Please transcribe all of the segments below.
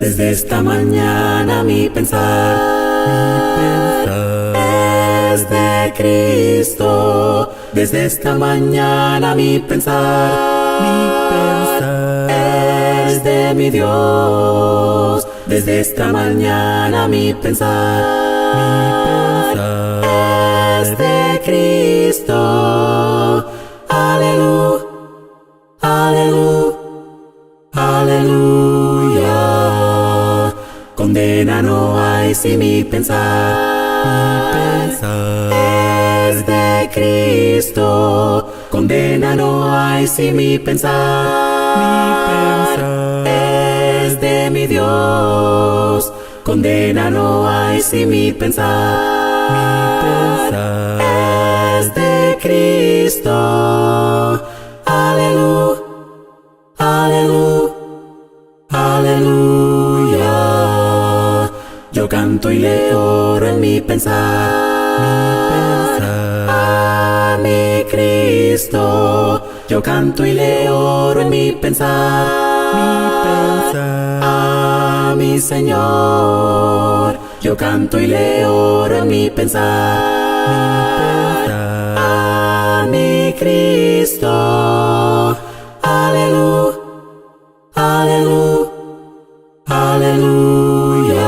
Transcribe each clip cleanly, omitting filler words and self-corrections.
Desde esta mañana mi pensar es de Cristo. Desde esta mañana mi pensar es de mi Dios. Desde esta mañana mi pensar es de Cristo. Aleluya, aleluya, aleluya. Condena no hay si mi pensar es de Cristo. Condena no hay si mi pensar es de mi Dios. Condena no hay si mi pensar es de Cristo. Aleluya, aleluya, aleluya. Yo canto y le oro en mi pensar a mi Cristo. Yo canto y le oro en mi pensar a mi Señor. Yo canto y le oro en mi pensar a mi Cristo. Aleluya, aleluya, aleluya.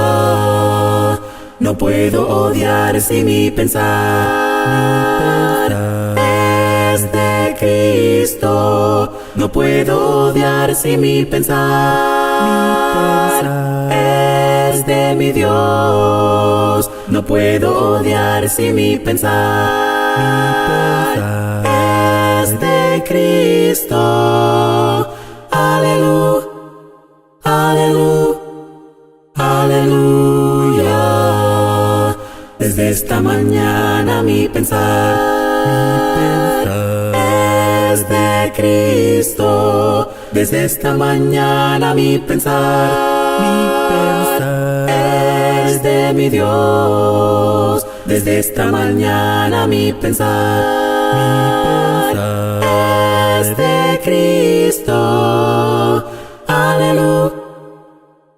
No puedo odiar si mi pensar es de Cristo. No puedo odiar si mi pensar es de mi Dios. No puedo odiar si mi pensar es de Cristo. Aleluya, aleluya, aleluya. Desde esta mañana mi pensar es de Cristo. Desde esta mañana mi pensar es de mi Dios. Desde esta mañana mi pensar es de Cristo. Aleluya,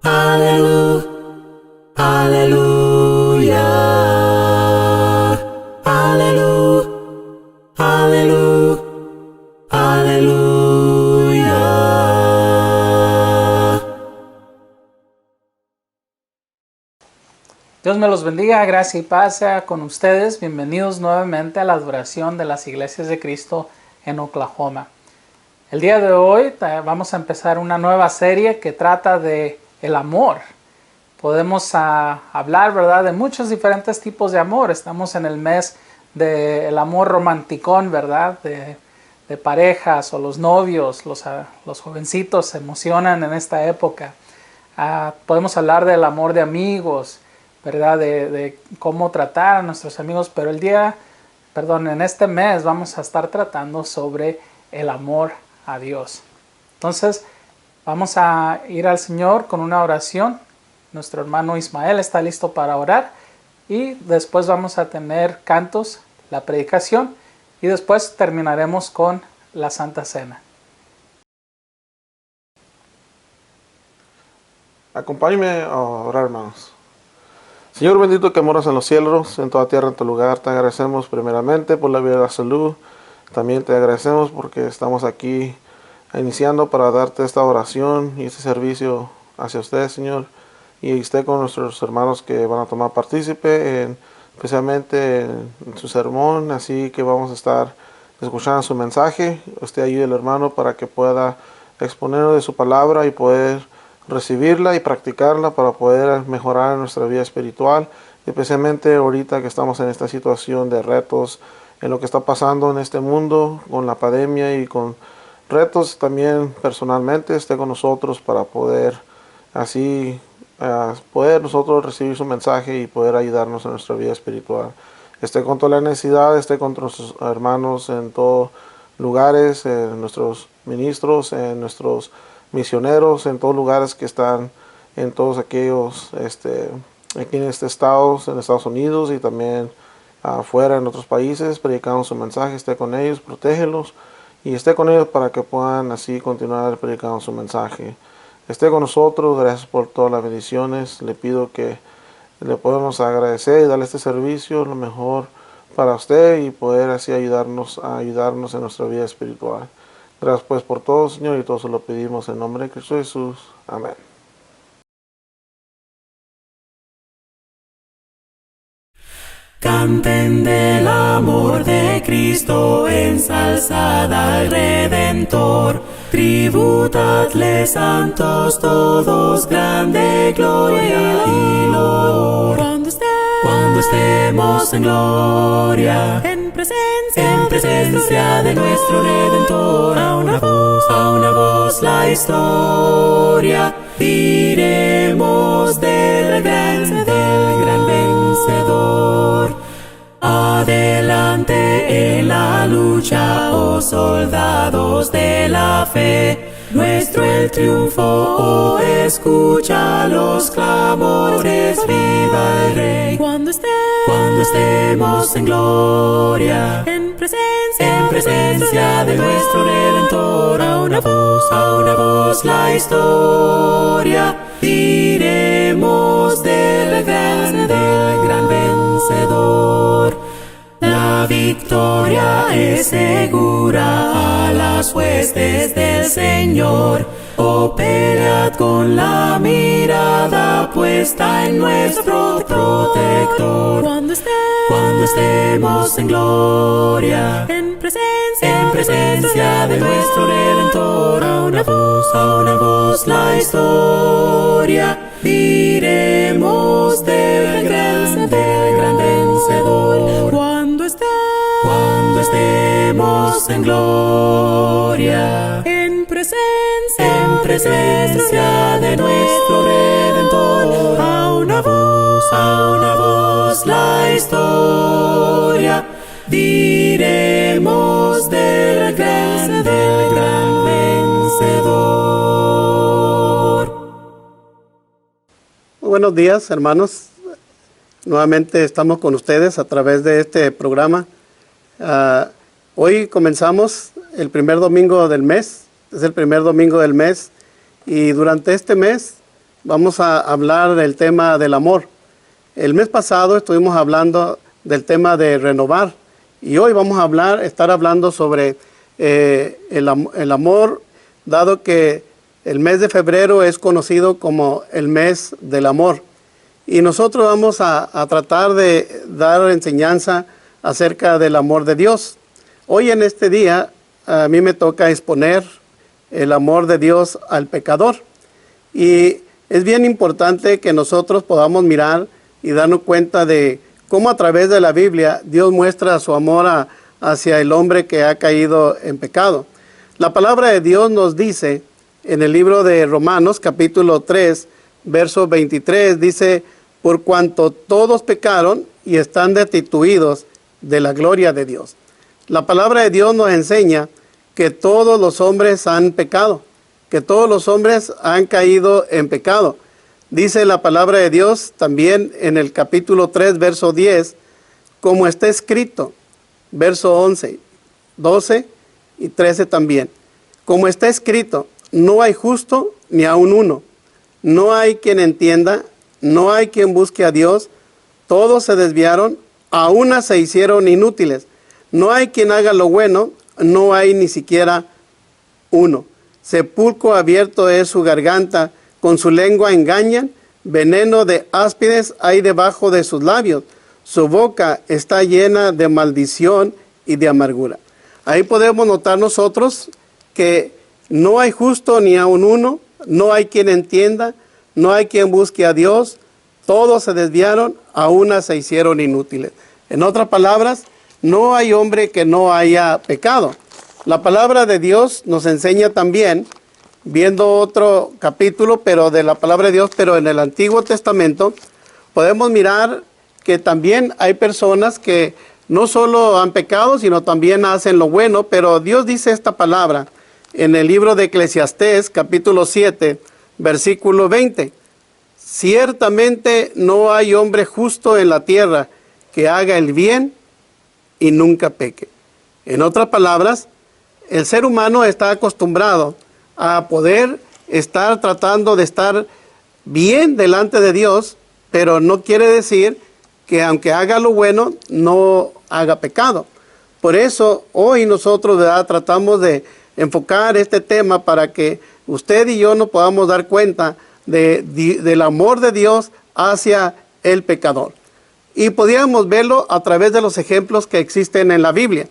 aleluya, aleluya, aleluya, aleluya, aleluya. Dios me los bendiga, gracia y paz sea con ustedes. Bienvenidos nuevamente a la adoración de las Iglesias de Cristo en Oklahoma. El día de hoy vamos a empezar una nueva serie que trata de el amor. Podemos hablar, ¿verdad?, de muchos diferentes tipos de amor. Estamos en el mes del amor romanticón, ¿verdad?, de parejas o los novios, los jovencitos se emocionan en esta época. Podemos hablar del amor de amigos, ¿verdad?, de cómo tratar a nuestros amigos, pero en este mes vamos a estar tratando sobre el amor a Dios. Entonces, vamos a ir al Señor con una oración. Nuestro hermano Ismael está listo para orar y después vamos a tener cantos, la predicación y después terminaremos con la Santa Cena. Acompáñenme a orar, hermanos. Señor bendito que moras en los cielos, en toda tierra, en tu lugar, te agradecemos primeramente por la vida y la salud. También te agradecemos porque estamos aquí iniciando para darte esta oración y este servicio hacia usted, Señor. Y esté con nuestros hermanos que van a tomar partícipe, especialmente en su sermón. Así que vamos a estar escuchando su mensaje. Usted ayude al hermano para que pueda exponernos de su palabra y poder recibirla y practicarla para poder mejorar nuestra vida espiritual, especialmente ahorita que estamos en esta situación de retos en lo que está pasando en este mundo con la pandemia y con retos también personalmente. Esté con nosotros para poder así poder nosotros recibir su mensaje y poder ayudarnos en nuestra vida espiritual. Esté con toda la necesidad, esté con nuestros hermanos en todos lugares, en nuestros ministros, en nuestros misioneros, en todos lugares que están, en todos aquellos aquí en este estado, en Estados Unidos y también afuera en otros países, predicando su mensaje. Esté con ellos, protégelos y esté con ellos para que puedan así continuar predicando su mensaje. esté con nosotros. Gracias por todas las bendiciones. Le pido que le podamos agradecer y darle este servicio lo mejor para usted y poder así ayudarnos en nuestra vida espiritual. Gracias pues por todo, Señor, y todo se lo pedimos en nombre de Cristo Jesús. Amén. Canten del amor de Cristo, ensalzad al Redentor. Tributadle, santos todos, grande gloria y loor. Cuando estemos en gloria, en presencia de nuestro Redentor, a una voz la historia diremos del gran vencedor. Adelante en la lucha, oh soldados de la fe, nuestro el triunfo, oh escucha los clamores, viva el Rey. Cuando estemos en gloria, en presencia de nuestro Redentor, a una voz la historia diremos del gran vencedor. La victoria es segura a las huestes del Señor. Oh, pelead con la mirada puesta en nuestro protector. Cuando estemos en gloria, en presencia de nuestro Redentor, a una voz la historia diremos del gran vencedor. Cuando estemos en gloria, en presencia de nuestro Redentor, a una voz la historia diremos del gran vencedor. Buenos días, hermanos. Nuevamente estamos con ustedes a través de este programa. Hoy comenzamos el primer domingo del mes. Es el primer domingo del mes. Y durante este mes vamos a hablar del tema del amor. El mes pasado estuvimos hablando del tema de renovar. Y hoy vamos a estar hablando sobre el amor, dado que el mes de febrero es conocido como el mes del amor. Y nosotros vamos a tratar de dar enseñanza acerca del amor de Dios. Hoy en este día a mí me toca exponer el amor de Dios al pecador. Y es bien importante que nosotros podamos mirar y darnos cuenta de cómo a través de la Biblia Dios muestra su amor hacia el hombre que ha caído en pecado. La palabra de Dios nos dice en el libro de Romanos capítulo 3, verso 23, dice: por cuanto todos pecaron y están destituidos de la gloria de Dios. La palabra de Dios nos enseña que todos los hombres han pecado, que todos los hombres han caído en pecado. Dice la palabra de Dios también en el capítulo 3, verso 10, como está escrito, verso 11, 12 y 13 también. Como está escrito, no hay justo ni aun uno, no hay quien entienda, no hay quien busque a Dios, todos se desviaron, a una se hicieron inútiles. No hay quien haga lo bueno, no hay ni siquiera uno. Sepulcro abierto es su garganta, con su lengua engañan, veneno de áspides hay debajo de sus labios. Su boca está llena de maldición y de amargura. Ahí podemos notar nosotros que no hay justo ni aun uno, no hay quien entienda, no hay quien busque a Dios, todos se desviaron, a una se hicieron inútiles. En otras palabras, no hay hombre que no haya pecado. La palabra de Dios nos enseña también, viendo otro capítulo, pero de la palabra de Dios, pero en el Antiguo Testamento, podemos mirar que también hay personas que no solo han pecado, sino también hacen lo bueno, pero Dios dice esta palabra en el libro de Eclesiastés, capítulo 7, versículo 20. Ciertamente no hay hombre justo en la tierra que haga el bien y nunca peque. En otras palabras, el ser humano está acostumbrado a poder estar tratando de estar bien delante de Dios, pero no quiere decir que aunque haga lo bueno, no haga pecado. Por eso hoy nosotros, ¿verdad?, tratamos de enfocar este tema para que usted y yo nos podamos dar cuenta del amor de Dios hacia el pecador. Y podríamos verlo a través de los ejemplos que existen en la Biblia.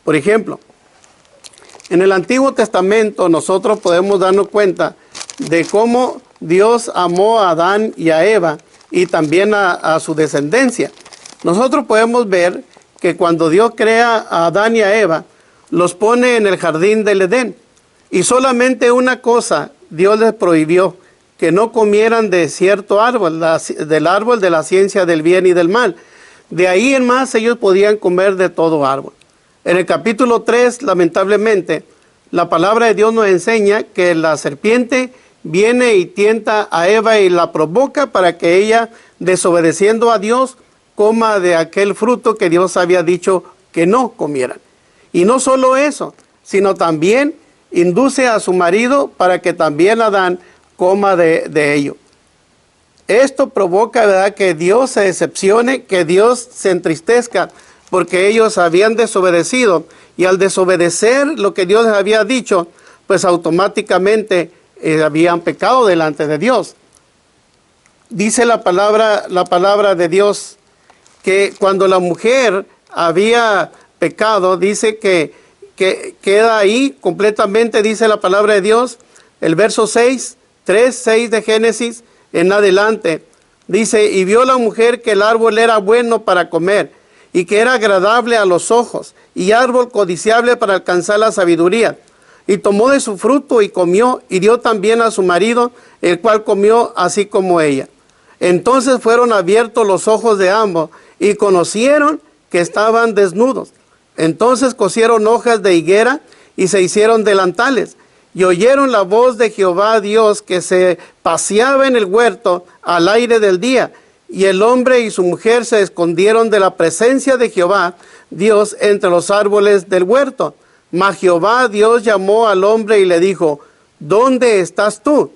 Por ejemplo, en el Antiguo Testamento nosotros podemos darnos cuenta de cómo Dios amó a Adán y a Eva y también a su descendencia. Nosotros podemos ver que cuando Dios crea a Adán y a Eva, los pone en el jardín del Edén. Y solamente una cosa Dios les prohibió, que no comieran de cierto árbol, del árbol de la ciencia del bien y del mal. De ahí en más ellos podían comer de todo árbol. En el capítulo 3, lamentablemente, la palabra de Dios nos enseña que la serpiente viene y tienta a Eva y la provoca para que ella, desobedeciendo a Dios, coma de aquel fruto que Dios había dicho que no comieran. Y no solo eso, sino también induce a su marido para que también Adán coma de ello. Esto provoca, ¿verdad?, que Dios se decepcione, que Dios se entristezca, porque ellos habían desobedecido, y al desobedecer lo que Dios les había dicho, pues automáticamente habían pecado delante de Dios. Dice la palabra de Dios que cuando la mujer había pecado, dice que queda ahí completamente, dice la palabra de Dios, el verso 6 de Génesis en adelante, dice: y vio la mujer que el árbol era bueno para comer, y que era agradable a los ojos, y árbol codiciable para alcanzar la sabiduría. Y tomó de su fruto y comió, y dio también a su marido, el cual comió así como ella. Entonces fueron abiertos los ojos de ambos, y conocieron que estaban desnudos. Entonces cosieron hojas de higuera, y se hicieron delantales. Y oyeron la voz de Jehová Dios, que se paseaba en el huerto al aire del día. Y el hombre y su mujer se escondieron de la presencia de Jehová Dios entre los árboles del huerto. Mas Jehová Dios llamó al hombre y le dijo: ¿dónde estás tú?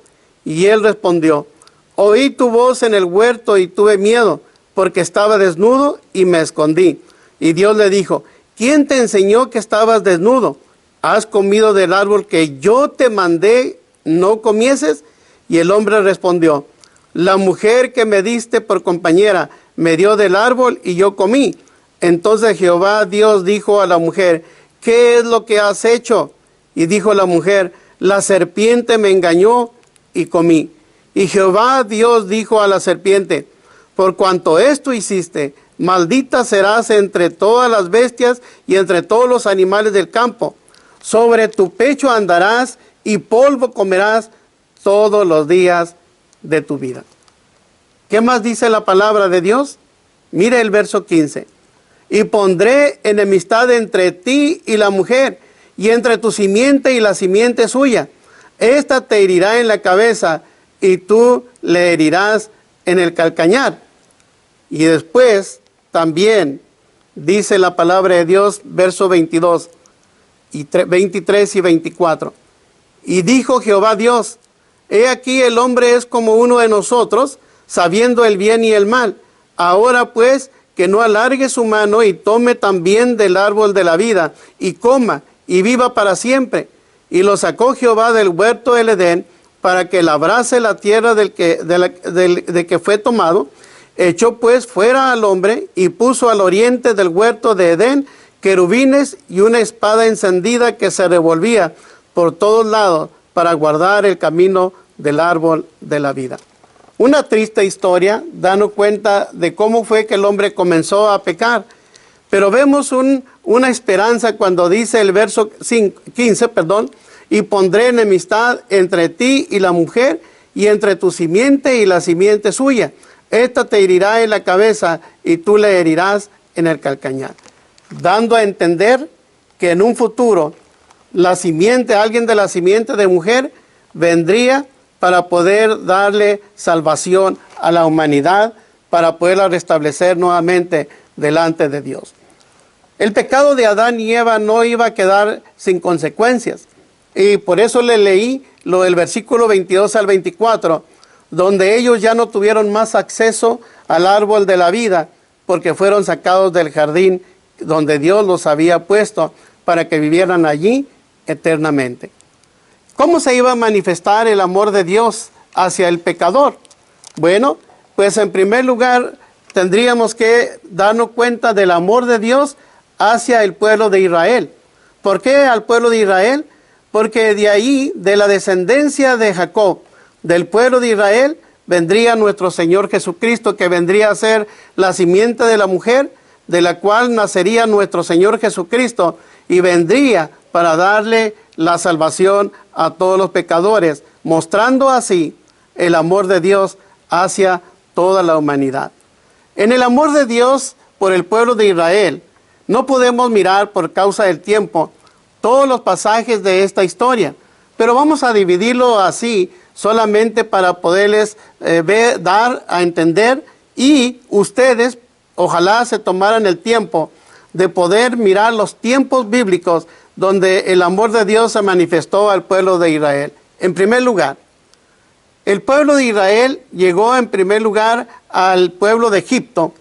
Y él respondió: oí tu voz en el huerto y tuve miedo, porque estaba desnudo y me escondí. Y Dios le dijo: ¿quién te enseñó que estabas desnudo? ¿Has comido del árbol que yo te mandé no comieses? Y el hombre respondió: la mujer que me diste por compañera me dio del árbol y yo comí. Entonces Jehová Dios dijo a la mujer: ¿qué es lo que has hecho? Y dijo la mujer: la serpiente me engañó y comí. Y Jehová Dios dijo a la serpiente: por cuanto esto hiciste, maldita serás entre todas las bestias y entre todos los animales del campo. Sobre tu pecho andarás y polvo comerás todos los días de tu vida. ¿Qué más dice la palabra de Dios? Mire el verso 15. Y pondré enemistad entre ti y la mujer, y entre tu simiente y la simiente suya. Esta te herirá en la cabeza, y tú le herirás en el calcañar. Y después también dice la palabra de Dios, verso 22, y 23 y 24. Y dijo Jehová Dios: he aquí el hombre es como uno de nosotros, sabiendo el bien y el mal. Ahora pues, que no alargue su mano y tome también del árbol de la vida, y coma, y viva para siempre. Y lo sacó Jehová del huerto del Edén, para que labrase la tierra de que fue tomado. Echó pues fuera al hombre, y puso al oriente del huerto de Edén querubines y una espada encendida que se revolvía por todos lados para guardar el camino del árbol de la vida. Una triste historia, dando cuenta de cómo fue que el hombre comenzó a pecar. Pero vemos una esperanza cuando dice el verso 15, y pondré enemistad entre ti y la mujer, y entre tu simiente y la simiente suya. Esta te herirá en la cabeza, y tú le herirás en el calcañar. Dando a entender que en un futuro alguien de la simiente de mujer vendría para poder darle salvación a la humanidad, para poderla restablecer nuevamente delante de Dios. El pecado de Adán y Eva no iba a quedar sin consecuencias. Y por eso le leí el versículo 22 al 24, donde ellos ya no tuvieron más acceso al árbol de la vida, porque fueron sacados del jardín donde Dios los había puesto para que vivieran allí eternamente. ¿Cómo se iba a manifestar el amor de Dios hacia el pecador? Bueno, pues en primer lugar tendríamos que darnos cuenta del amor de Dios hacia el pueblo de Israel. ¿Por qué al pueblo de Israel? Porque de ahí, de la descendencia de Jacob, del pueblo de Israel, vendría nuestro Señor Jesucristo, que vendría a ser la simiente de la mujer, de la cual nacería nuestro Señor Jesucristo, y vendría para darle la salvación a todos los pecadores, mostrando así el amor de Dios hacia toda la humanidad. En el amor de Dios por el pueblo de Israel, no podemos mirar por causa del tiempo todos los pasajes de esta historia, pero vamos a dividirlo así solamente para poderles dar a entender, y ustedes ojalá se tomaran el tiempo de poder mirar los tiempos bíblicos donde el amor de Dios se manifestó al pueblo de Israel. En primer lugar, el pueblo de Israel llegó en primer lugar al pueblo de Egipto.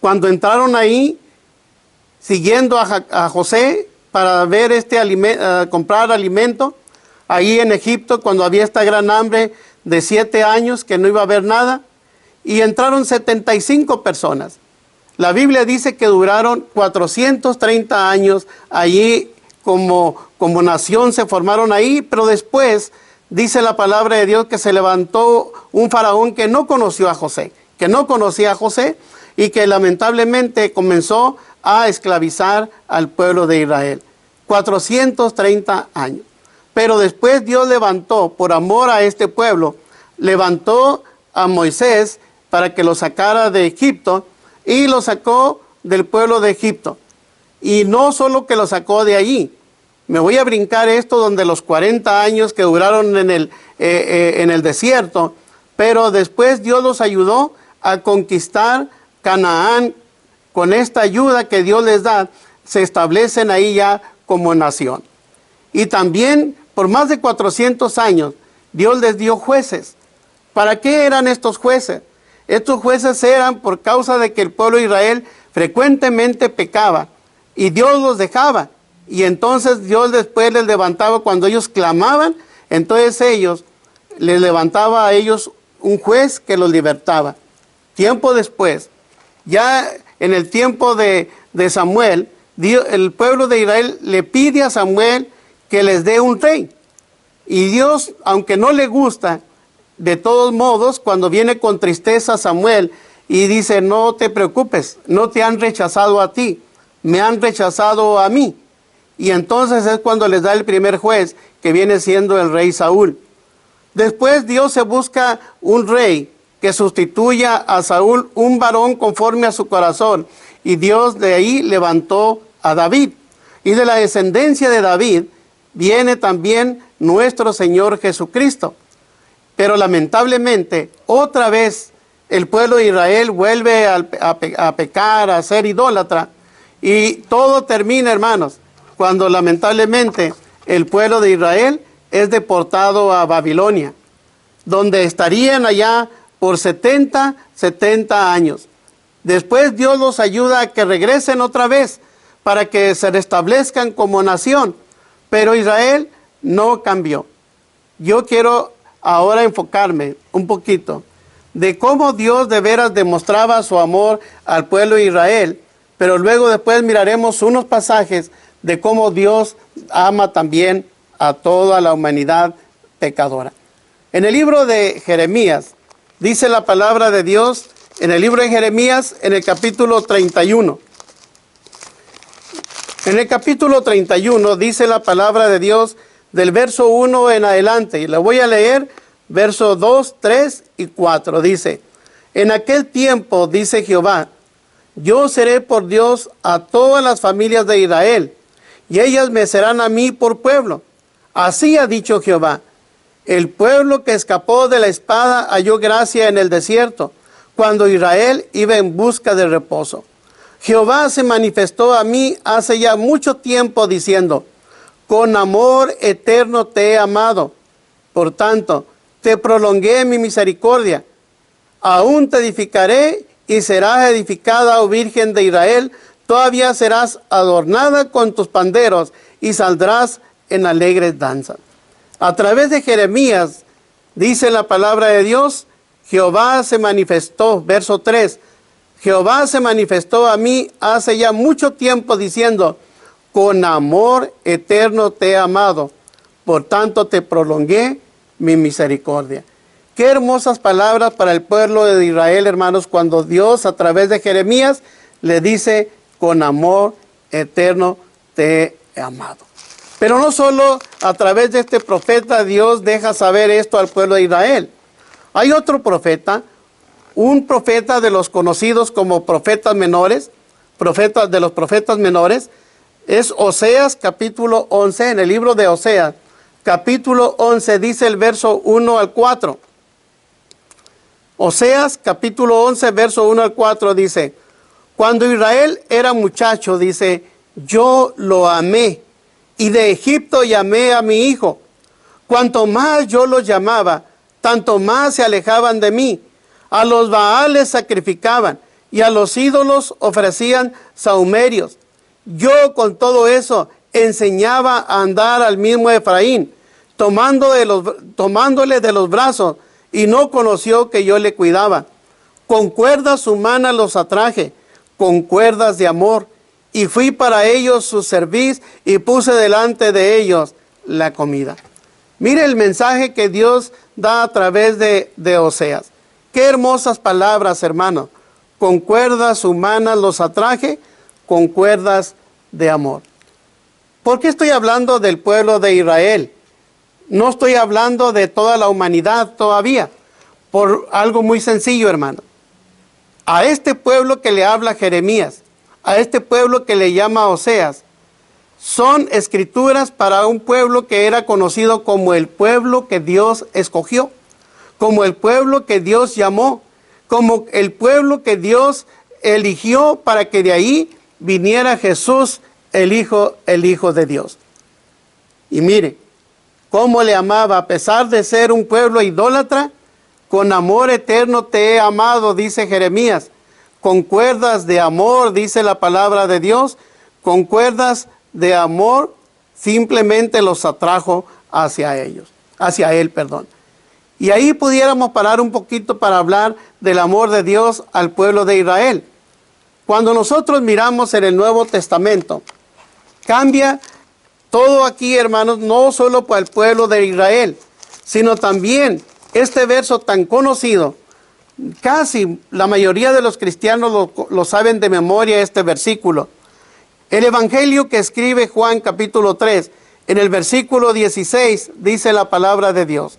Cuando entraron ahí, siguiendo a José para ver comprar alimento, ahí en Egipto, cuando había esta gran hambre de 7 años, que no iba a haber nada, y entraron 75 personas. La Biblia dice que duraron 430 años allí como nación, se formaron ahí, pero después dice la palabra de Dios que se levantó un faraón que no conoció a José, que no conocía a José, y que lamentablemente comenzó a esclavizar al pueblo de Israel. 430 años. Pero después Dios levantó, por amor a este pueblo, levantó a Moisés para que lo sacara de Egipto, y lo sacó del pueblo de Egipto. Y no solo que lo sacó de allí, me voy a brincar esto donde los 40 años que duraron en el desierto, pero después Dios los ayudó a conquistar Canaán. Con esta ayuda que Dios les da, se establecen ahí ya como nación. Y también por más de 400 años Dios les dio jueces. ¿Para qué eran estos jueces? Estos jueces eran por causa de que el pueblo de Israel frecuentemente pecaba y Dios los dejaba. Y entonces Dios después les levantaba cuando ellos clamaban, entonces les levantaba a ellos un juez que los libertaba. Tiempo después, ya en el tiempo de Samuel, el pueblo de Israel le pide a Samuel que les dé un rey. Y Dios, aunque no le gusta, de todos modos, cuando viene con tristeza Samuel y dice, no te preocupes, no te han rechazado a ti, me han rechazado a mí. Y entonces es cuando les da el primer juez, que viene siendo el rey Saúl. Después Dios se busca un rey que sustituya a Saúl, un varón conforme a su corazón. Y Dios de ahí levantó a David. Y de la descendencia de David viene también nuestro Señor Jesucristo. Pero lamentablemente, otra vez, el pueblo de Israel vuelve a pecar, a ser idólatra. Y todo termina, hermanos, cuando lamentablemente el pueblo de Israel es deportado a Babilonia, donde estarían allá por 70 años. Después Dios los ayuda a que regresen otra vez para que se restablezcan como nación. Pero Israel no cambió. Yo quiero ahora enfocarme un poquito de cómo Dios de veras demostraba su amor al pueblo de Israel, pero luego después miraremos unos pasajes de cómo Dios ama también a toda la humanidad pecadora. En el libro de Jeremías, dice la palabra de Dios, en el libro de Jeremías, en el capítulo 31. En el capítulo 31 dice la palabra de Dios del verso 1 en adelante, y le voy a leer versos 2, 3 y 4. Dice, en aquel tiempo, dice Jehová, yo seré por Dios a todas las familias de Israel, y ellas me serán a mí por pueblo. Así ha dicho Jehová, el pueblo que escapó de la espada halló gracia en el desierto, cuando Israel iba en busca de reposo. Jehová se manifestó a mí hace ya mucho tiempo diciendo, con amor eterno te he amado. Por tanto, te prolongué mi misericordia. Aún te edificaré y serás edificada, oh Virgen de Israel. Todavía serás adornada con tus panderos y saldrás en alegres danzas. A través de Jeremías, dice la palabra de Dios, Jehová se manifestó, verso 3, Jehová se manifestó a mí hace ya mucho tiempo diciendo, con amor eterno te he amado, por tanto te prolongué mi misericordia. Qué hermosas palabras para el pueblo de Israel, hermanos, cuando Dios a través de Jeremías le dice, con amor eterno te he amado. Pero no solo a través de este profeta Dios deja saber esto al pueblo de Israel. Hay otro profeta, un profeta de los conocidos como profetas menores, profetas de los profetas menores, es Oseas capítulo 11, en el libro de Oseas, capítulo 11, dice el verso 1 al 4. Oseas capítulo 11, verso 1 al 4 dice, cuando Israel era muchacho, dice, yo lo amé, y de Egipto llamé a mi hijo. Cuanto más yo los llamaba, tanto más se alejaban de mí. A los Baales sacrificaban, y a los ídolos ofrecían sahumerios. Yo con todo eso enseñaba a andar al mismo Efraín, tomándole de los brazos, y no conoció que yo le cuidaba. Con cuerdas humanas los atraje, con cuerdas de amor, y fui para ellos su cerviz, y puse delante de ellos la comida. Mire el mensaje que Dios da a través de Oseas. Qué hermosas palabras, hermanos. Con cuerdas humanas los atraje, con cuerdas de amor. ¿Por qué estoy hablando del pueblo de Israel? No estoy hablando de toda la humanidad todavía. Por algo muy sencillo, hermano. A este pueblo que le habla Jeremías, a este pueblo que le llama Oseas, son escrituras para un pueblo que era conocido como el pueblo que Dios escogió, como el pueblo que Dios llamó, como el pueblo que Dios eligió para que de ahí viniera Jesús, el Hijo de Dios. Y mire, cómo le amaba, a pesar de ser un pueblo idólatra, con amor eterno te he amado, dice Jeremías. Con cuerdas de amor, dice la palabra de Dios, con cuerdas de amor simplemente los atrajo hacia él. Y ahí pudiéramos parar un poquito para hablar del amor de Dios al pueblo de Israel. Cuando nosotros miramos en el Nuevo Testamento, cambia todo aquí, hermanos, no solo para el pueblo de Israel, sino también este verso tan conocido. Casi la mayoría de los cristianos lo saben de memoria, este versículo. El evangelio que escribe Juan capítulo 3, en el versículo 16, dice la palabra de Dios.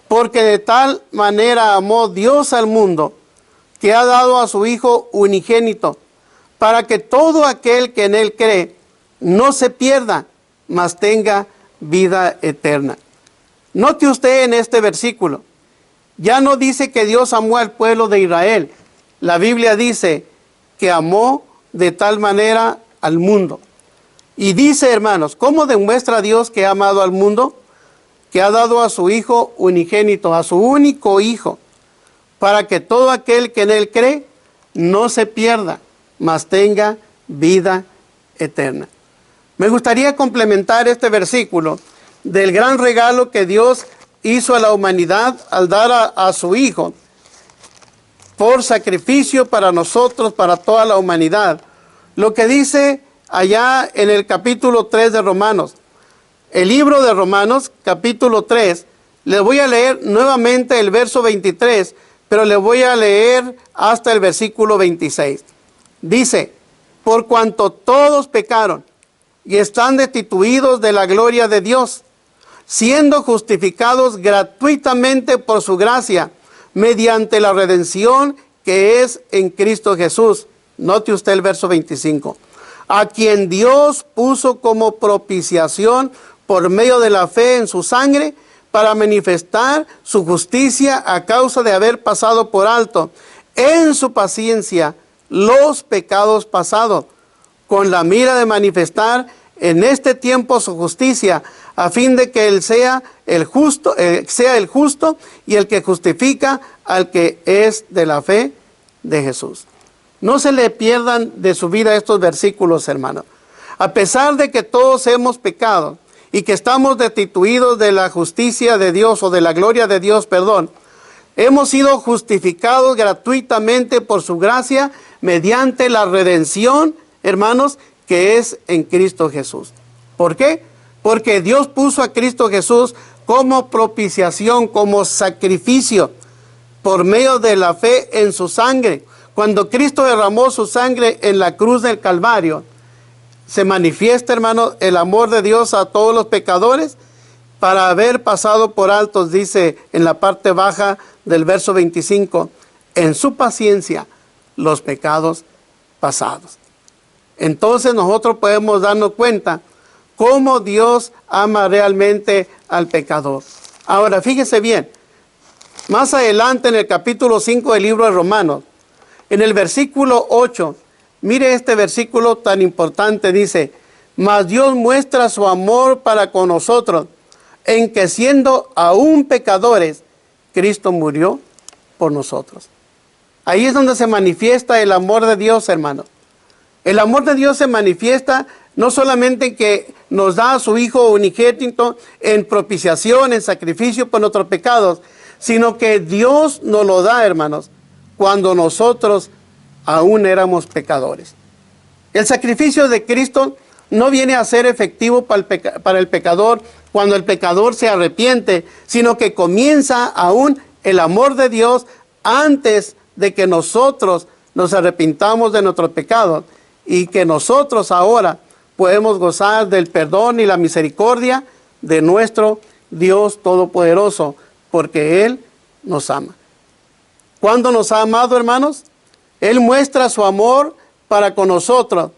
Porque de tal manera amó Dios al mundo, que ha dado a su Hijo unigénito, para que todo aquel que en él cree no se pierda, mas tenga vida eterna. Note usted en este versículo, ya no dice que Dios amó al pueblo de Israel. La Biblia dice que amó de tal manera al mundo. Y dice, hermanos, ¿cómo demuestra Dios que ha amado al mundo? Que ha dado a su Hijo unigénito, a su único Hijo, para que todo aquel que en él cree no se pierda, mas tenga vida eterna. Me gustaría complementar este versículo del gran regalo que Dios hizo a la humanidad al dar a su Hijo por sacrificio para nosotros, para toda la humanidad. Lo que dice allá en el capítulo 3 de Romanos. El libro de Romanos, capítulo 3, les voy a leer nuevamente el verso 23, pero les voy a leer hasta el versículo 26. Dice, por cuanto todos pecaron y están destituidos de la gloria de Dios, siendo justificados gratuitamente por su gracia, mediante la redención que es en Cristo Jesús. Note usted el verso 25. A quien Dios puso como propiciación por medio de la fe en su sangre, para manifestar su justicia a causa de haber pasado por alto en su paciencia los pecados pasados, con la mira de manifestar en este tiempo su justicia, a fin de que Él sea el justo y el que justifica al que es de la fe de Jesús. No se le pierdan de su vida estos versículos, hermanos. A pesar de que todos hemos pecado y que estamos destituidos de la justicia de Dios o de la gloria de Dios, perdón, hemos sido justificados gratuitamente por su gracia mediante la redención, hermanos, que es en Cristo Jesús. ¿Por qué? Porque Dios puso a Cristo Jesús como propiciación, como sacrificio, por medio de la fe en su sangre. Cuando Cristo derramó su sangre en la cruz del Calvario, se manifiesta, hermano, el amor de Dios a todos los pecadores para haber pasado por altos, dice en la parte baja del verso 25, en su paciencia los pecados pasados. Entonces nosotros podemos darnos cuenta cómo Dios ama realmente al pecador. Ahora, fíjese bien, más adelante en el capítulo 5 del libro de Romanos, en el versículo 8, mire este versículo tan importante, dice, mas Dios muestra su amor para con nosotros, en que siendo aún pecadores, Cristo murió por nosotros. Ahí es donde se manifiesta el amor de Dios, hermano. El amor de Dios se manifiesta no solamente en que nos da a su Hijo unigénito en propiciación, en sacrificio por nuestros pecados, sino que Dios nos lo da, hermanos, cuando nosotros aún éramos pecadores. El sacrificio de Cristo no viene a ser efectivo para el pecador cuando el pecador se arrepiente, sino que comienza aún el amor de Dios antes de que nosotros nos arrepintamos de nuestros pecados y que nosotros ahora podemos gozar del perdón y la misericordia de nuestro Dios Todopoderoso, porque Él nos ama. ¿Cuándo nos ha amado, hermanos? Él muestra su amor para con nosotros,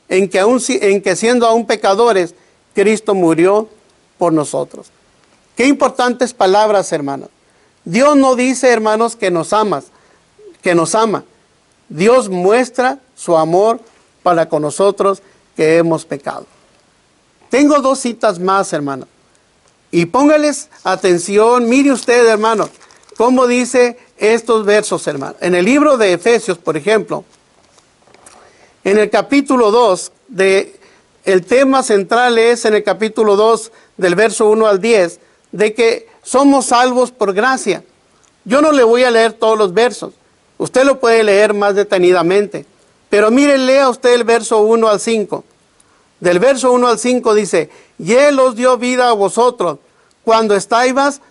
en que siendo aún pecadores, Cristo murió por nosotros. Qué importantes palabras, hermanos. Dios no dice, hermanos, que nos ama. Dios muestra su amor para con nosotros que hemos pecado. Tengo dos citas más, hermanos. Y póngales atención, mire usted, hermano, cómo dice estos versos, hermano. En el libro de Efesios, por ejemplo, en el capítulo 2, el tema central es en el capítulo 2, del verso 1 al 10, de que somos salvos por gracia. Yo no le voy a leer todos los versos. Usted lo puede leer más detenidamente. Pero mire, lea usted el verso 1 al 5. Del verso 1 al 5 dice, y Él os dio vida a vosotros cuando estabais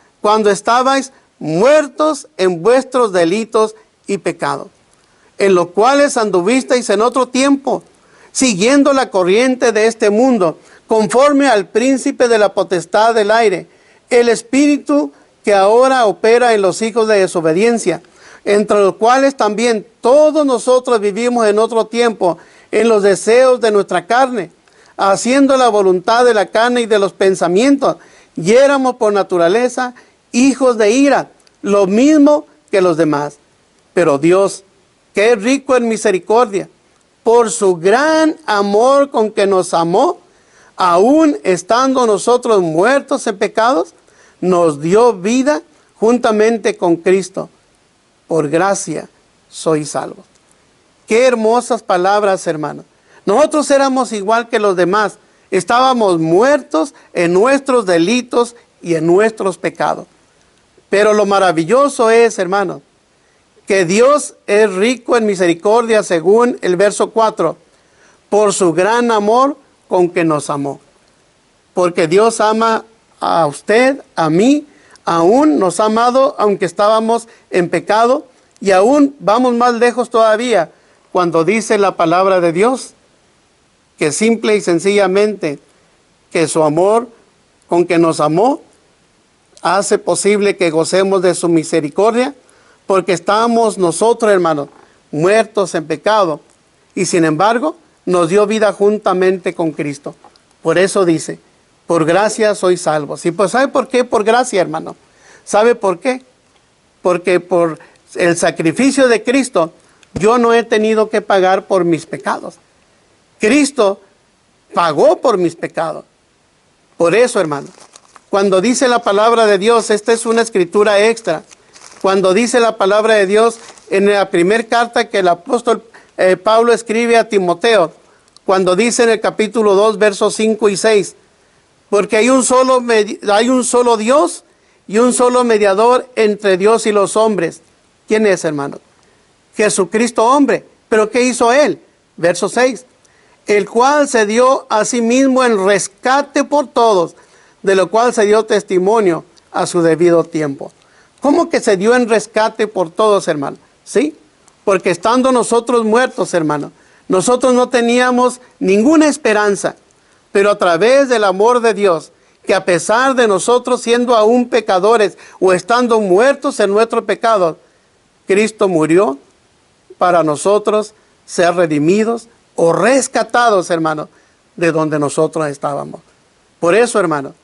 muertos en vuestros delitos y pecados, en los cuales anduvisteis en otro tiempo, siguiendo la corriente de este mundo, conforme al príncipe de la potestad del aire, el espíritu que ahora opera en los hijos de desobediencia, entre los cuales también todos nosotros vivimos en otro tiempo, en los deseos de nuestra carne, haciendo la voluntad de la carne y de los pensamientos, y éramos por naturaleza hijos de ira, lo mismo que los demás. Pero Dios, que es rico en misericordia, por su gran amor con que nos amó, aún estando nosotros muertos en pecados, nos dio vida juntamente con Cristo. Por gracia sois salvos. Qué hermosas palabras, hermanos. Nosotros éramos igual que los demás. Estábamos muertos en nuestros delitos y en nuestros pecados. Pero lo maravilloso es, hermanos, que Dios es rico en misericordia, según el verso 4, por su gran amor con que nos amó. Porque Dios ama a usted, a mí, aún nos ha amado aunque estábamos en pecado, y aún vamos más lejos todavía cuando dice la palabra de Dios que simple y sencillamente que su amor con que nos amó hace posible que gocemos de su misericordia, porque estábamos nosotros, hermanos, muertos en pecado, y sin embargo nos dio vida juntamente con Cristo. Por eso dice, por gracia sois salvos. Y pues ¿sabe por qué? Por gracia, hermano. ¿Sabe por qué? Porque por el sacrificio de Cristo yo no he tenido que pagar por mis pecados. Cristo pagó por mis pecados. Por eso, hermano, cuando dice la palabra de Dios, esta es una escritura extra. Cuando dice la palabra de Dios en la primera carta que el apóstol Pablo escribe a Timoteo, cuando dice en el capítulo 2, versos 5 y 6, porque hay un solo Dios y un solo mediador entre Dios y los hombres. ¿Quién es, hermano? Jesucristo hombre. ¿Pero qué hizo Él? Verso 6. El cual se dio a sí mismo en rescate por todos, de lo cual se dio testimonio a su debido tiempo. ¿Cómo que se dio en rescate por todos, hermano? ¿Sí? Porque estando nosotros muertos, hermano, nosotros no teníamos ninguna esperanza, pero a través del amor de Dios, que a pesar de nosotros siendo aún pecadores o estando muertos en nuestro pecado, Cristo murió para nosotros ser redimidos o rescatados, hermano, de donde nosotros estábamos. Por eso, hermano,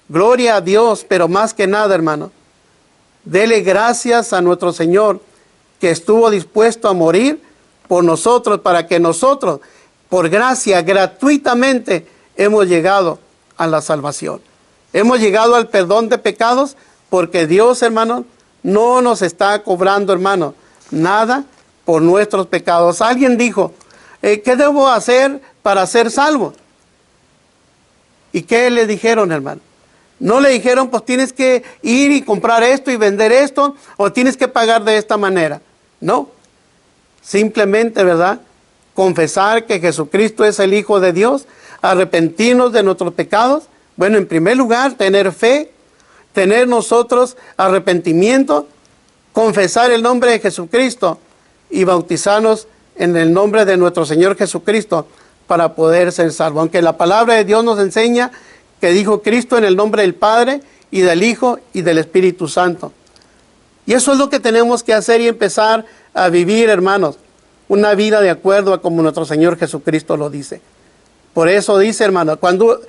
gloria a Dios, pero más que nada, hermano, dele gracias a nuestro Señor, que estuvo dispuesto a morir por nosotros, para que nosotros, por gracia, gratuitamente, hemos llegado a la salvación. Hemos llegado al perdón de pecados, porque Dios, hermano, no nos está cobrando, hermano, nada por nuestros pecados. Alguien dijo, ¿qué debo hacer para ser salvo? ¿Y qué le dijeron, hermano? No le dijeron, pues tienes que ir y comprar esto y vender esto, o tienes que pagar de esta manera. No, simplemente, ¿verdad?, confesar que Jesucristo es el Hijo de Dios, arrepentirnos de nuestros pecados. Bueno, en primer lugar, tener fe, tener nosotros arrepentimiento, confesar el nombre de Jesucristo y bautizarnos en el nombre de nuestro Señor Jesucristo para poder ser salvos. Aunque la palabra de Dios nos enseña que dijo Cristo en el nombre del Padre y del Hijo y del Espíritu Santo. Y eso es lo que tenemos que hacer y empezar a vivir, hermanos, una vida de acuerdo a como nuestro Señor Jesucristo lo dice. Por eso dice, hermano, cuando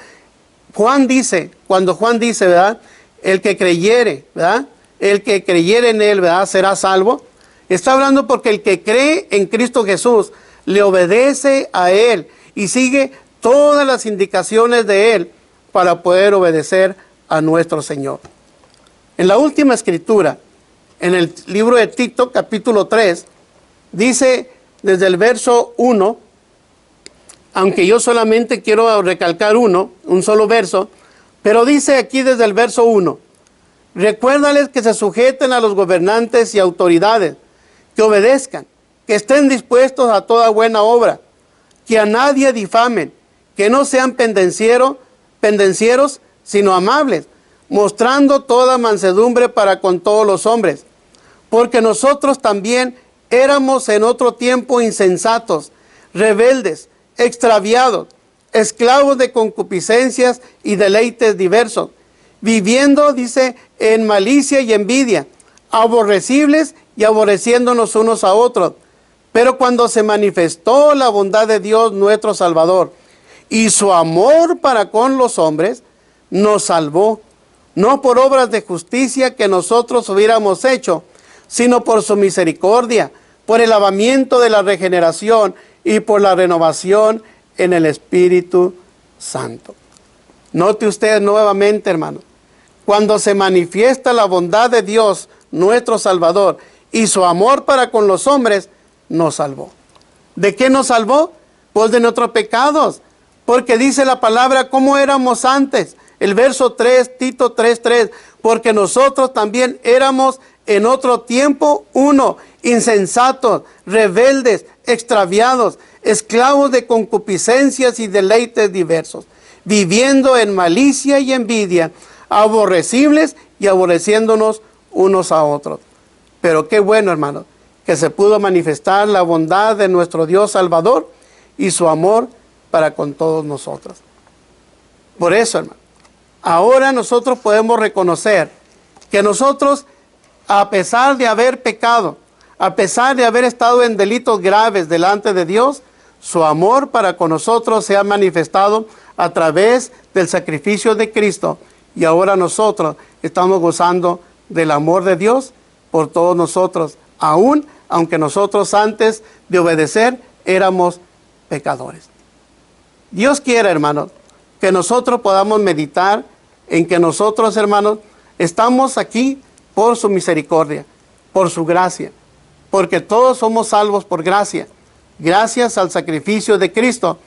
Juan dice, ¿verdad?, el que creyere, ¿verdad?, el que creyere en Él, ¿verdad?, será salvo. Está hablando porque el que cree en Cristo Jesús le obedece a Él y sigue todas las indicaciones de Él para poder obedecer a nuestro Señor. En la última escritura, en el libro de Tito, capítulo 3, dice desde el verso 1, aunque yo solamente quiero recalcar un solo verso, pero dice aquí desde el verso 1, recuérdales que se sujeten a los gobernantes y autoridades, que obedezcan, que estén dispuestos a toda buena obra, que a nadie difamen, que no sean pendencieros, sino amables, mostrando toda mansedumbre para con todos los hombres. Porque nosotros también éramos en otro tiempo insensatos, rebeldes, extraviados, esclavos de concupiscencias y deleites diversos, viviendo, dice, en malicia y envidia, aborrecibles y aborreciéndonos unos a otros. Pero cuando se manifestó la bondad de Dios nuestro Salvador y su amor para con los hombres, nos salvó, no por obras de justicia que nosotros hubiéramos hecho, sino por su misericordia, por el lavamiento de la regeneración y por la renovación en el Espíritu Santo. Note usted nuevamente, hermano, cuando se manifiesta la bondad de Dios, nuestro Salvador, y su amor para con los hombres, nos salvó. ¿De qué nos salvó? Pues de nuestros pecados, porque dice la palabra cómo éramos antes. El verso 3, Tito 3:3, porque nosotros también éramos en otro tiempo, insensatos, rebeldes, extraviados, esclavos de concupiscencias y deleites diversos, viviendo en malicia y envidia, aborrecibles y aborreciéndonos unos a otros. Pero qué bueno, hermano, que se pudo manifestar la bondad de nuestro Dios Salvador y su amor para con todos nosotros. Por eso, hermano, ahora nosotros podemos reconocer que nosotros, a pesar de haber pecado, a pesar de haber estado en delitos graves delante de Dios, su amor para con nosotros se ha manifestado a través del sacrificio de Cristo. Y ahora nosotros estamos gozando del amor de Dios por todos nosotros, aunque nosotros antes de obedecer éramos pecadores. Dios quiere, hermanos, que nosotros podamos meditar en que nosotros, hermanos, estamos aquí por su misericordia, por su gracia, porque todos somos salvos por gracia, gracias al sacrificio de Cristo,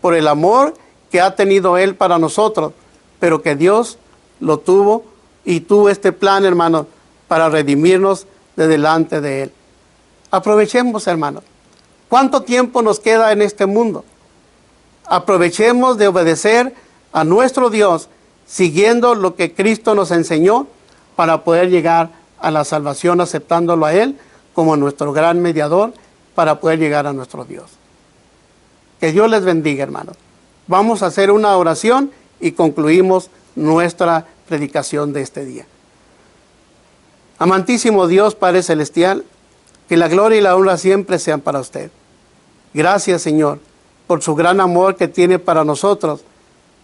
por el amor que ha tenido Él para nosotros, pero que Dios lo tuvo y tuvo este plan, hermanos, para redimirnos de delante de Él. Aprovechemos, hermanos. ¿Cuánto tiempo nos queda en este mundo? Aprovechemos de obedecer a nuestro Dios, siguiendo lo que Cristo nos enseñó para poder llegar a la salvación, aceptándolo a Él como nuestro gran mediador para poder llegar a nuestro Dios. Que Dios les bendiga, hermanos. Vamos a hacer una oración y concluimos nuestra predicación de este día. Amantísimo Dios, Padre Celestial, que la gloria y la honra siempre sean para usted. Gracias, Señor, por su gran amor que tiene para nosotros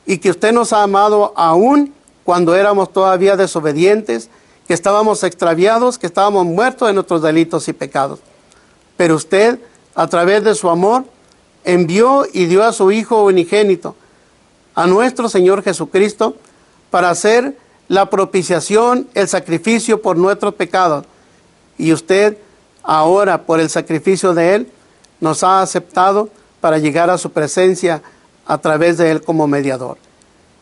y que usted nos ha amado aún cuando éramos todavía desobedientes, que estábamos extraviados, que estábamos muertos de nuestros delitos y pecados. Pero usted, a través de su amor, envió y dio a su Hijo unigénito, a nuestro Señor Jesucristo, para hacer la propiciación, el sacrificio por nuestros pecados. Y usted, ahora, por el sacrificio de Él, nos ha aceptado para llegar a su presencia a través de Él como mediador.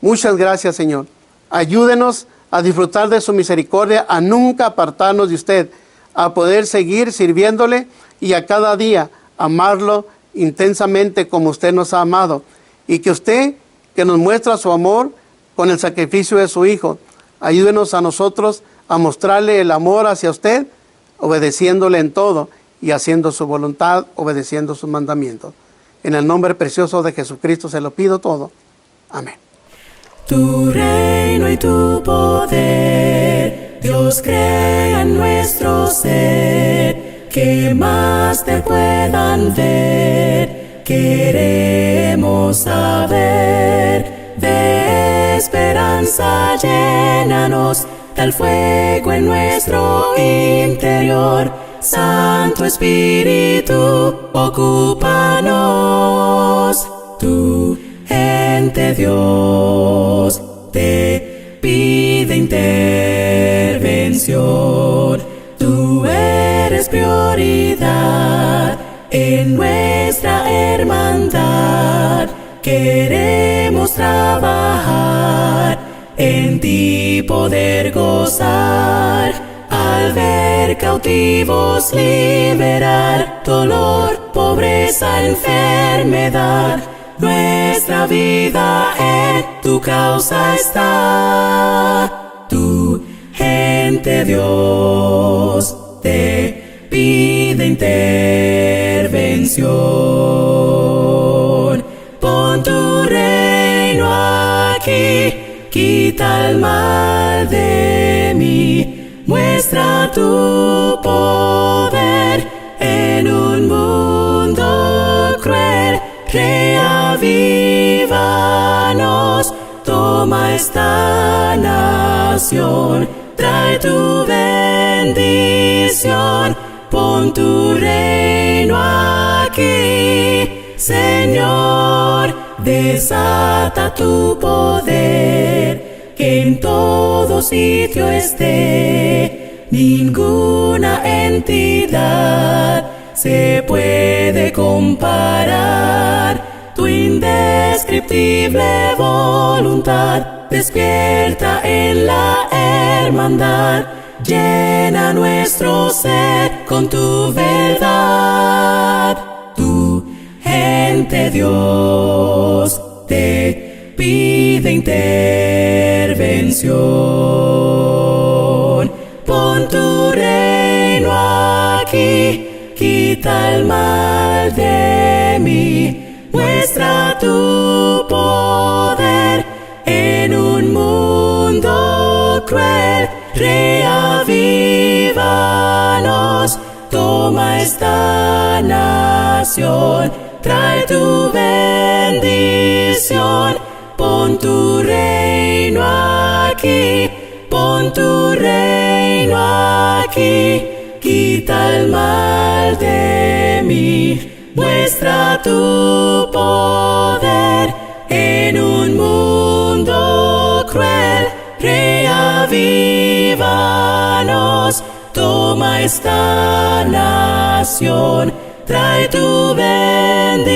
Muchas gracias, Señor. Ayúdenos a disfrutar de su misericordia, a nunca apartarnos de usted, a poder seguir sirviéndole y a cada día amarlo intensamente como usted nos ha amado. Y que usted, que nos muestra su amor con el sacrificio de su Hijo, ayúdenos a nosotros a mostrarle el amor hacia usted, obedeciéndole en todo y haciendo su voluntad, obedeciendo sus mandamientos. En el nombre precioso de Jesucristo se lo pido todo. Amén. Tu reino y tu poder, Dios, crea en nuestro ser, que más te puedan ver. Queremos saber, de esperanza llénanos, tal fuego en nuestro interior. Santo Espíritu, ocúpanos. Tu gente, Dios, te pide intervención. Tú eres prioridad en nuestra hermandad. Queremos trabajar, en ti poder gozar. Al ver cautivos liberar, dolor, pobreza, enfermedad. Nuestra vida en tu causa está. Tu gente, Dios, te pide intervención. Pon tu reino aquí, quita el mal de mí. Muestra tu poder en un mundo cruel. Reavívanos, toma esta nación. Trae tu bendición, pon tu reino aquí. Señor, desata tu poder, que en todo sitio esté. Ninguna entidad se puede comparar. Tu indescriptible voluntad despierta en la hermandad. Llena nuestro ser con tu verdad. Tu gente, Dios, te pide intervención. Pon tu reino aquí, quita el mal de mí. Muestra tu poder en un mundo cruel. Reavívanos, toma esta nación. Trae tu bendición, pon tu reino aquí. Pon tu reino aquí, quita el mal de mí. Muestra tu poder En un mundo cruel, reavívanos. Toma esta nación, trae tu bendición.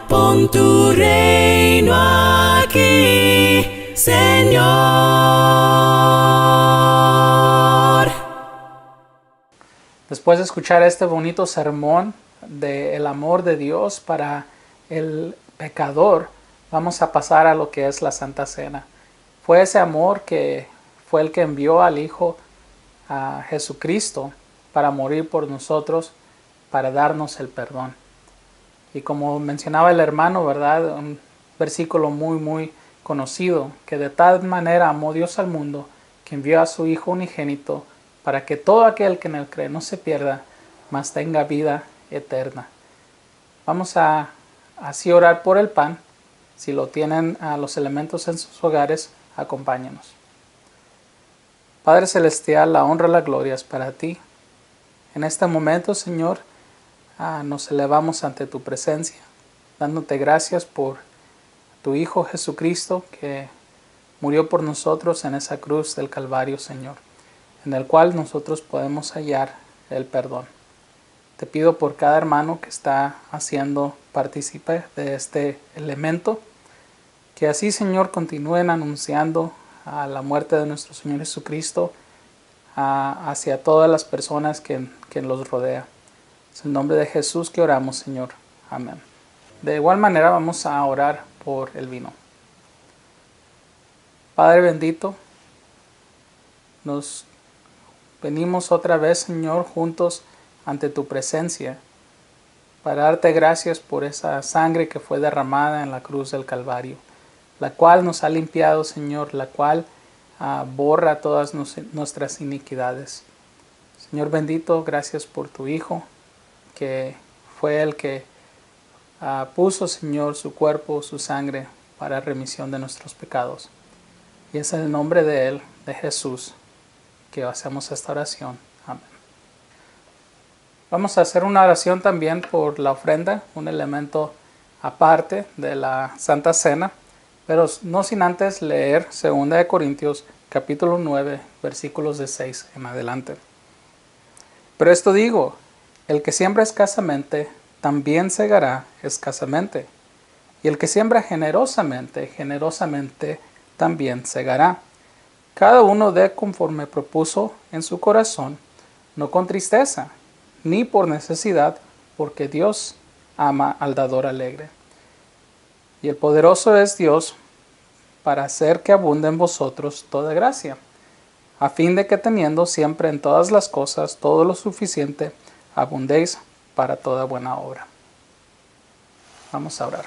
Pon tu reino aquí, Señor. Después de escuchar este bonito sermón del amor de Dios para el pecador, vamos a pasar a lo que es la Santa Cena. Fue ese amor que fue el que envió al Hijo a Jesucristo para morir por nosotros, para darnos el perdón. Y como mencionaba el hermano, ¿verdad? Un versículo muy conocido, que de tal manera amó Dios al mundo, que envió a su Hijo unigénito, para que todo aquel que en él cree no se pierda, mas tenga vida eterna. Vamos a así orar por el pan. Si lo tienen los elementos en sus hogares, acompáñenos. Padre Celestial, la honra y la gloria es para ti. En este momento, Señor, nos elevamos ante tu presencia, dándote gracias por tu Hijo Jesucristo, que murió por nosotros en esa cruz del Calvario, Señor, en el cual nosotros podemos hallar el perdón. Te pido por cada hermano que está haciendo partícipe de este elemento, que así, Señor, continúen anunciando la muerte de nuestro Señor Jesucristo hacia todas las personas que los rodea. Es en el nombre de Jesús que oramos, Señor. Amén. De igual manera vamos a orar por el vino. Padre bendito, nos venimos otra vez, Señor, juntos ante tu presencia para darte gracias por esa sangre que fue derramada en la cruz del Calvario, la cual nos ha limpiado, Señor, la cual borra todas nuestras iniquidades. Señor bendito, gracias por tu Hijo, que fue el que puso, Señor, su cuerpo, su sangre, para remisión de nuestros pecados. Y es en el nombre de Él, de Jesús, que hacemos esta oración. Amén. Vamos a hacer una oración también por la ofrenda, un elemento aparte de la Santa Cena, pero no sin antes leer 2 Corintios capítulo 9, versículos de 6 en adelante. Pero esto digo, el que siembra escasamente, también segará escasamente. Y el que siembra generosamente, generosamente también segará. Cada uno dé conforme propuso en su corazón, no con tristeza, ni por necesidad, porque Dios ama al dador alegre. Y el poderoso es Dios para hacer que abunde en vosotros toda gracia, a fin de que teniendo siempre en todas las cosas todo lo suficiente, abundéis para toda buena obra. Vamos a orar.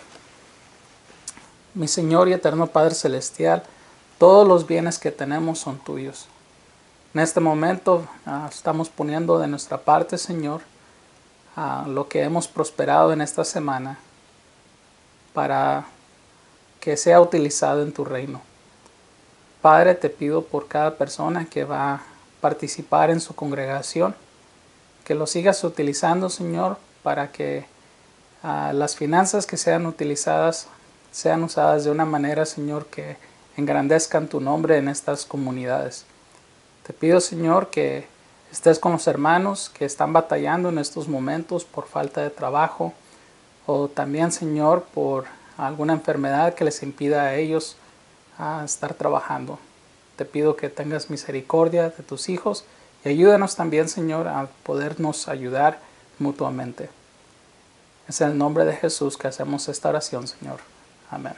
Mi Señor y eterno Padre Celestial, todos los bienes que tenemos son tuyos. En este momento estamos poniendo de nuestra parte, Señor, lo que hemos prosperado en esta semana para que sea utilizado en tu reino. Padre, te pido por cada persona que va a participar en su congregación, que lo sigas utilizando, Señor, para que las finanzas que sean utilizadas sean usadas de una manera, Señor, que engrandezcan tu nombre en estas comunidades. Te pido, Señor, que estés con los hermanos que están batallando en estos momentos por falta de trabajo, o también, Señor, por alguna enfermedad que les impida a ellos estar trabajando. Te pido que tengas misericordia de tus hijos y ayúdanos también, Señor, a podernos ayudar mutuamente. Es en el nombre de Jesús que hacemos esta oración, Señor. Amén.